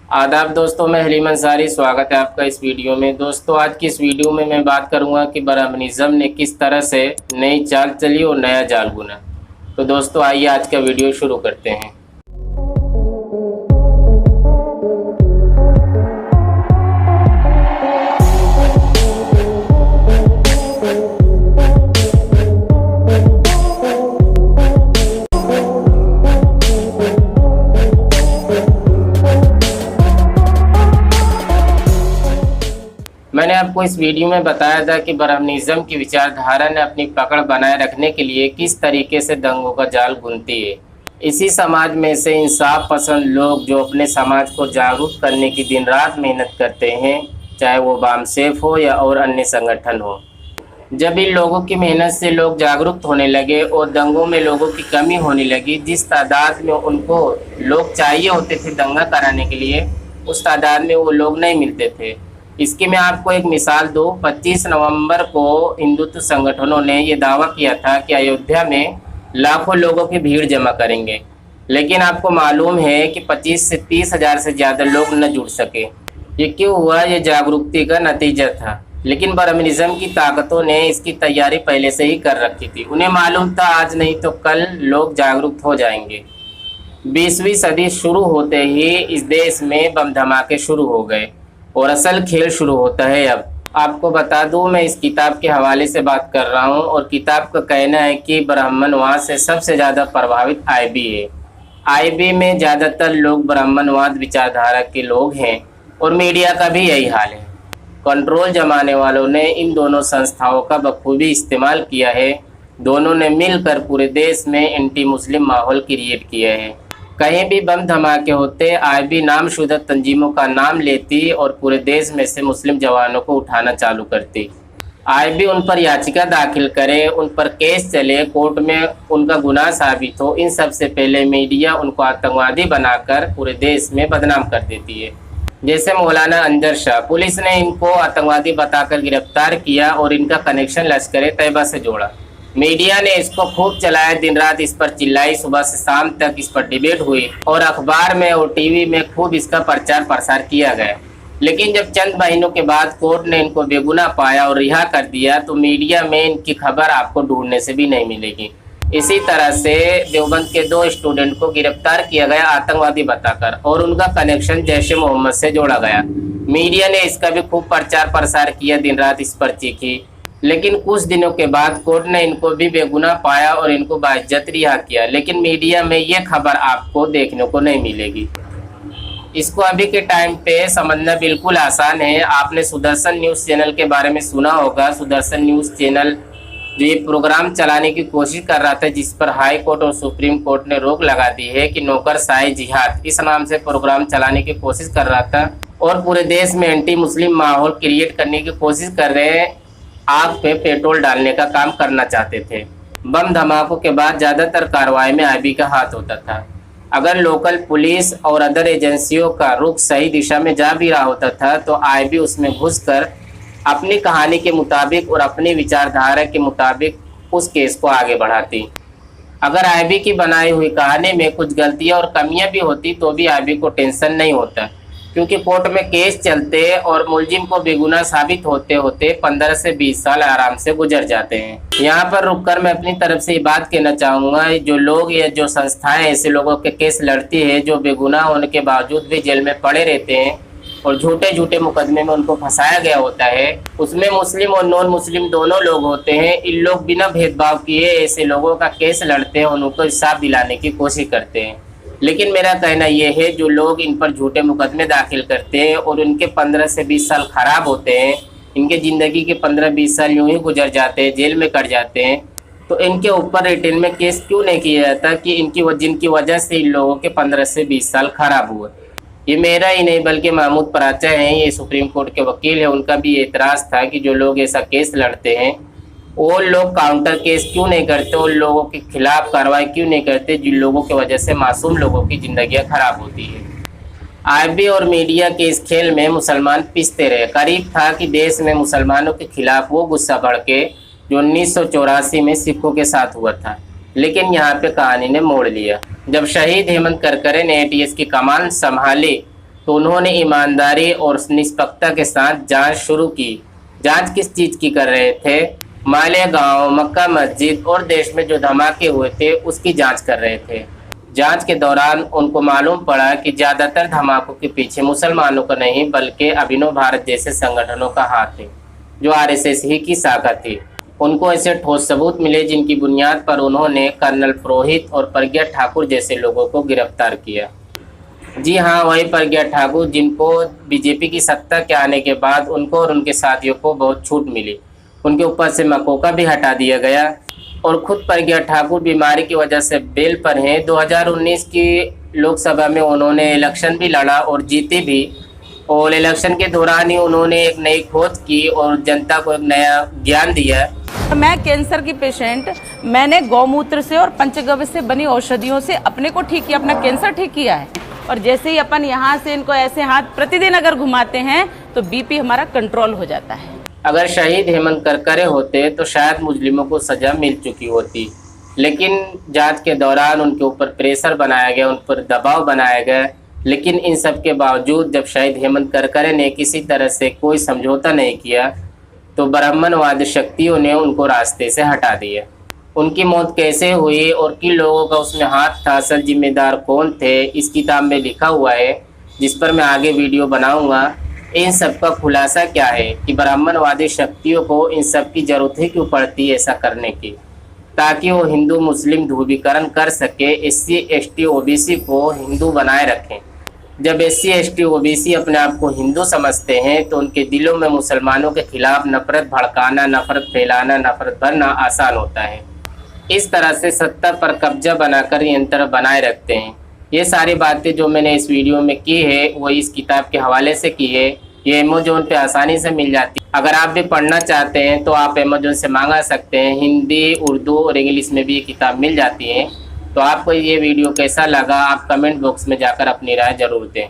आदाब दोस्तों, मैं हलीम अंसारी। स्वागत है आपका इस वीडियो में। दोस्तों, आज की इस वीडियो में मैं बात करूंगा कि ब्राह्मणिज्म ने किस तरह से नई चाल चली और नया जाल बुना। तो दोस्तों, आइए आज का वीडियो शुरू करते हैं। मैंने आपको इस वीडियो में बताया था कि ब्राह्मणिज्म की विचारधारा ने अपनी पकड़ बनाए रखने के लिए किस तरीके से दंगों का जाल बुनती है। इसी समाज में से इंसाफ पसंद लोग जो अपने समाज को जागरूक करने की दिन रात मेहनत करते हैं, चाहे वो बामसेफ हो या और अन्य संगठन हो। जब इन लोगों की मेहनत से लोग जागरूक होने लगे और दंगों में लोगों की कमी होने लगी, जिस तादाद में उनको लोग चाहिए होते थे दंगा कराने के लिए, उस तादाद में वो लोग नहीं मिलते थे। इसकी मैं आपको एक मिसाल दूं। 25 नवंबर को हिंदुत्व संगठनों ने ये दावा किया था कि अयोध्या में लाखों लोगों की भीड़ जमा करेंगे, लेकिन आपको मालूम है कि 25 से 30 हजार से ज़्यादा लोग न जुड़ सके। ये क्यों हुआ? ये जागरूकता का नतीजा था। लेकिन ब्राह्मणिज्म की ताकतों ने इसकी तैयारी पहले से ही कर रखी थी। उन्हें मालूम था आज नहीं तो कल लोग जागरूक हो जाएंगे। 20वीं सदी शुरू होते ही इस देश में बम धमाके शुरू हो गए और असल खेल शुरू होता है। अब आपको बता दूं, मैं इस किताब के हवाले से बात कर रहा हूं और किताब का कहना है कि ब्राह्मणवाद से सबसे ज़्यादा प्रभावित आईबी है। आईबी में ज़्यादातर लोग ब्राह्मणवाद विचारधारा के लोग हैं और मीडिया का भी यही हाल है। कंट्रोल जमाने वालों ने इन दोनों संस्थाओं का बखूबी इस्तेमाल किया है। दोनों ने मिलकर पूरे देश में एंटी मुस्लिम माहौल क्रिएट किया है। कहीं भी बम धमाके होते, आईबी नामशुदा तंजीमों का नाम लेती और पूरे देश में से मुस्लिम जवानों को उठाना चालू करती। आईबी उन पर याचिका दाखिल करे, उन पर केस चले, कोर्ट में उनका गुनाह साबित हो, इन सबसे पहले मीडिया उनको आतंकवादी बनाकर पूरे देश में बदनाम कर देती है। जैसे मौलाना अंजर शाह, पुलिस ने इनको आतंकवादी बताकर गिरफ्तार किया और इनका कनेक्शन लश्कर तैयबा से जोड़ा। मीडिया ने इसको खूब चलाया, दिन रात इस पर चिल्लाई, सुबह से शाम तक इस पर डिबेट हुई और अखबार में और टीवी में खूब इसका प्रचार प्रसार किया गया। लेकिन जब चंद महीनों के बाद कोर्ट ने इनको बेगुनाह पाया और रिहा कर दिया, तो मीडिया में इनकी खबर आपको ढूंढने से भी नहीं मिलेगी। इसी तरह से देवबंद के 2 स्टूडेंट को गिरफ्तार किया गया आतंकवादी बताकर और उनका कनेक्शन जैश मोहम्मद से जोड़ा गया। मीडिया ने इसका भी खूब प्रचार प्रसार किया, दिन रात इस पर चीखी। लेकिन कुछ दिनों के बाद कोर्ट ने इनको भी बेगुनाह पाया और इनको बाइज्जत रिहा किया। लेकिन मीडिया में ये खबर आपको देखने को नहीं मिलेगी। इसको अभी के टाइम पे समझना बिल्कुल आसान है। आपने सुदर्शन न्यूज़ चैनल के बारे में सुना होगा। सुदर्शन न्यूज़ चैनल जो ये प्रोग्राम चलाने की कोशिश कर रहा था, जिस पर हाई कोर्ट और सुप्रीम कोर्ट ने रोक लगा दी है कि नौकरशाही जिहाद, इस नाम से प्रोग्राम चलाने की कोशिश कर रहा था और पूरे देश में एंटी मुस्लिम माहौल क्रिएट करने की कोशिश कर रहे हैं। आग पे पेट्रोल डालने का काम करना चाहते थे। बम धमाकों के बाद ज़्यादातर कार्रवाई में आईबी का हाथ होता था। अगर लोकल पुलिस और अदर एजेंसियों का रुख सही दिशा में जा भी रहा होता था, तो आईबी उसमें घुसकर अपनी कहानी के मुताबिक और अपनी विचारधारा के मुताबिक उस केस को आगे बढ़ाती। अगर आईबी की बनाई हुई कहानी में कुछ गलतियां और कमियां भी होती, तो भी आईबी को टेंशन नहीं होता, क्योंकि कोर्ट में केस चलते और मुलजिम को बेगुनाह साबित होते होते 15 से 20 साल आराम से गुजर जाते हैं। यहाँ पर रुककर मैं अपनी तरफ से ये बात कहना चाहूँगा, जो लोग या जो संस्थाएं ऐसे लोगों के केस लड़ती है जो बेगुनाह होने के बावजूद भी जेल में पड़े रहते हैं और झूठे झूठे मुकदमे में उनको फंसाया गया होता है, उसमें मुस्लिम और नॉन मुस्लिम दोनों लोग होते हैं। इन लोग बिना भेदभाव किए ऐसे लोगों का केस लड़ते हैं और उनको इंसाफ दिलाने की कोशिश करते हैं। लेकिन मेरा कहना यह है, जो लोग इन पर झूठे मुकदमे दाखिल करते हैं और उनके 15 से 20 साल खराब होते हैं, इनके ज़िंदगी के 15-20 साल यूं ही गुजर जाते हैं, जेल में कट जाते हैं, तो इनके ऊपर रिटर्न में केस क्यों नहीं किया जाता कि जिनकी वजह से इन लोगों के 15 से 20 साल खराब हुए। ये मेरा ही नहीं बल्कि महमूद पराचा हैं, ये सुप्रीम कोर्ट के वकील हैं, उनका भी एतराज़ था कि जो लोग ऐसा केस लड़ते हैं वो लोग काउंटर केस क्यों नहीं करते, उन लोगों के खिलाफ कार्रवाई क्यों नहीं करते जिन लोगों की वजह से मासूम लोगों की ज़िंदगियां खराब होती है। आईबी और मीडिया के इस खेल में मुसलमान पिसते रहे। करीब था कि देश में मुसलमानों के खिलाफ वो गुस्सा भड़के जो 1984 में सिखों के साथ हुआ था। लेकिन यहाँ पे कहानी ने मोड़ लिया। जब शहीद हेमंत करकरे ने एटीएस की कमान संभाली तो उन्होंने ईमानदारी और निष्पक्षता के साथ जांच शुरू की। जांच किस चीज़ की कर रहे थे? मालेगांव, मक्का मस्जिद और देश में जो धमाके हुए थे उसकी जांच कर रहे थे। जांच के दौरान उनको मालूम पड़ा कि ज़्यादातर धमाकों के पीछे मुसलमानों का नहीं बल्कि अभिनव भारत जैसे संगठनों का हाथ है, जो आरएसएस ही की शाखा थी। उनको ऐसे ठोस सबूत मिले जिनकी बुनियाद पर उन्होंने कर्नल पुरोहित और प्रज्ञा ठाकुर जैसे लोगों को गिरफ्तार किया। जी हाँ, वही प्रज्ञा ठाकुर जिनको बीजेपी की सत्ता के आने के बाद उनको और उनके साथियों को बहुत छूट मिली। उनके ऊपर से मकोका भी हटा दिया गया और खुद प्रज्ञा ठाकुर बीमारी की वजह से बेल पर हैं। 2019 की लोकसभा में उन्होंने इलेक्शन भी लड़ा और जीते भी, और इलेक्शन के दौरान ही उन्होंने एक नई खोज की और जनता को एक नया ज्ञान दिया। मैं कैंसर की पेशेंट, मैंने गौमूत्र से और पंचगव्य से बनी औषधियों से अपने को ठीक किया, अपना कैंसर ठीक किया है। और जैसे ही अपन यहाँ से इनको ऐसे हाथ प्रतिदिन अगर घुमाते हैं तो बीपी हमारा कंट्रोल हो जाता है। अगर शहीद हेमंत करकरे होते तो शायद मुजरिमों को सजा मिल चुकी होती, लेकिन जांच के दौरान उनके ऊपर प्रेशर बनाया गया, उन पर दबाव बनाया गया। लेकिन इन सब के बावजूद जब शहीद हेमंत करकरे ने किसी तरह से कोई समझौता नहीं किया तो ब्राह्मणवादी शक्तियों ने उनको रास्ते से हटा दिया। उनकी मौत कैसे हुई और किन लोगों का उसमें हाथ था, असल जिम्मेदार कौन थे, इस किताब में लिखा हुआ है, जिस पर मैं आगे वीडियो बनाऊंगा। इन सब का खुलासा क्या है कि ब्राह्मणवादी शक्तियों को इन सब की ज़रूरत ही क्यों पड़ती है ऐसा करने की, ताकि वो हिंदू मुस्लिम ध्रुवीकरण कर सके, SC ST OBC को हिंदू बनाए रखें। जब SC ST OBC अपने आप को हिंदू समझते हैं तो उनके दिलों में मुसलमानों के खिलाफ नफरत भड़काना, नफरत फैलाना, नफरत भरना आसान होता है। इस तरह से सत्ता पर कब्जा बनाकर यंत्र बनाए रखते हैं। ये सारी बातें जो मैंने इस वीडियो में की है वो इस किताब के हवाले से की है। ये अमेज़न पे आसानी से मिल जाती है। अगर आप भी पढ़ना चाहते हैं तो आप अमेज़न से मंगा सकते हैं। हिंदी, उर्दू और इंग्लिश में भी ये किताब मिल जाती है। तो आपको ये वीडियो कैसा लगा आप कमेंट बॉक्स में जाकर अपनी राय ज़रूर दें।